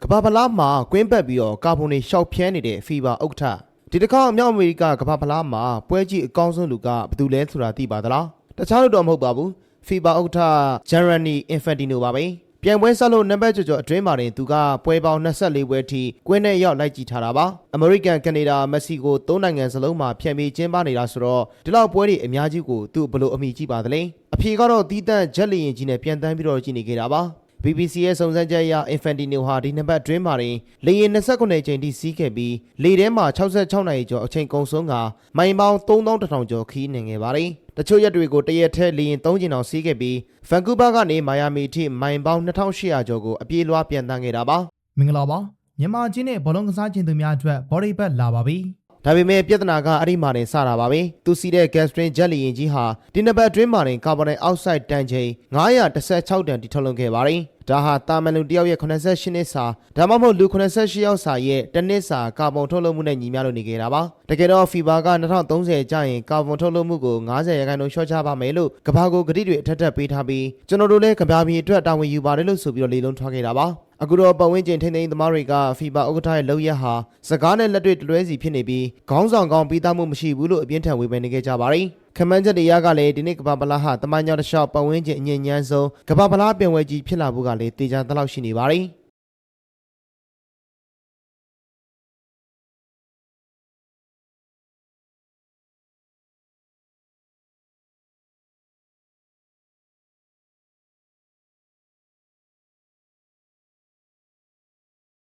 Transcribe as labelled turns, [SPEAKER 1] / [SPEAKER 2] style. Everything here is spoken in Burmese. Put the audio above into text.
[SPEAKER 1] ကဘာဖလားမှာကွင်းပတ်ပြီးတော့ကာဗွန်တွေရှောက်ဖြန်းနေတဲ့ဖီဘာဥက္ကဋ္ဌဒီတစ်ခါမြောက်အမေရိကကဘာဖလားမှာပွဲကြီးအကောင်းဆုံးလူကဘယ်သူလဲဆိုတာသိပါသလားတခြားလို့တော့မဟုတ်ပါဘူးဖီဘာဥက္ကဋ္ဌဂျန်ရနီအင်ဖန်တီနိုပါပဲပြိုင်ပွဲဆက်လို့နံပါတ်ကျော်အတွင်းမှာတင်သူကပွဲပေါင်း24ပွဲထိကွင်းနဲ့ရောက်လိုက်ကြည့်ထားတာပါအမေရိကန်ကနေဒါမက္ကဆီကို၃နိုင်ငံစလုံးမှာဖြန့်ပြီးကျင်းပနေတာဆိုတော့ဒီလောက်ပွဲတွေအများကြီးကိုသူဘယ်လိုအမိကြည့်ပါသလဲအဖြေကတော့တီးတန့်ဂျက်လီရင်ကြီးနဲ့ပြန်တန်းပြီးတော့ကြည့်နေကြတာပါBBC ရဲ့စုံစမ်းချက်အရ Infantino ဟာဒီနှစ်ပတ်အတွင်းမှာလေယာဉ်29ကြိမ်ထိစီးခဲ့ပြီးလေထဲမှာ66နာရီကျော်အချိန်ကုန်ဆုံးကမိုင်ပေါင်း3100ကျော်ခီးနေခဲ့ပါတယ်။တချို့ရက်တွေကိုတရက်ထဲလေယာဉ်3ကြိမ်အောင်စီးခဲ့ပြီး Vancouver ကနေမိုင်ယာမီအထိမိုင်ပေါင်း2800ကျော်ကိုအပြေးလွှားပြန်တန်းခဲ့တာပါ
[SPEAKER 2] ။မင်္ဂလာပါ။မြန်မာချင်းနဲ့ဘောလုံးကစားခြင်းသူများအတွက်ဘော်ဒီဘက်လာပါပြီ
[SPEAKER 1] ။ဒါပေမဲ့ပြဿနာကအဲ့ဒီမှာနေစတာပါပဲ။သူစီးတဲ့ Gastrin ဂျက်လီရင်ကြီးဟာဒီနှစ်ပတ်အတွင်းမှာတင်ကာဗွန်ဒိုင်အောက်ဆိုက်တန်ချိန်916တန်တိထုတ်လုပ်ခဲ့ပါတယ်။ဒါဟာတာမန်လူတယောက်ရဲ့88နှစ်စာဒါမှမဟုတ်လူ88ယောက်စာရဲ့တစ်နှစ်စာကာဗွန်ထုတ်လုပ်မှုနဲ့ညီမျှလို့နေခဲ့တာပါတကယ်တော့ဖီဘာက2030ကျရင်ကာဗွန်ထုတ်လုပ်မှုကို90%လျှော့ချပါမယ်လို့ကမ္ဘာကိုဂတိတွေအထက်ထပ်ပေးထားပြီးကျွန်တော်တို့လည်းကမ္ဘာပြည်အတွက်တာဝန်ယူပါတယ်လို့ဆိုပြီးတော့လေလုံးထွားခဲ့တာပါအခုတော့ပတ်ဝန်းကျင်ထိန်းသိမ်းသမားတွေကဖီဘာဥက္ကဋ္ဌရဲ့လုပ်ရက်ဟာစကားနဲ့လက်တွေ့တလွဲစီဖြစ်နေပြီးခေါင်းဆောင်ကောင်းပြီးသားမှုမရှိဘူးလို့အပြင်းထန်ဝေဖန်နေကြပါတယ်ခမန်းချက်တွေကလည်းဒီနေ့ကမ္ဘာဖလားဟာတမန်ကြောင်တစ်လျှောက်ပတ်ဝန်းကျင်အငြိမ်ညမ်းဆုံးကမ္ဘာဖလားပြင်ပွဲကြီးဖြစ်လာဖို့ကလည်းတေချာသလောက်ရှိနေပါတယ်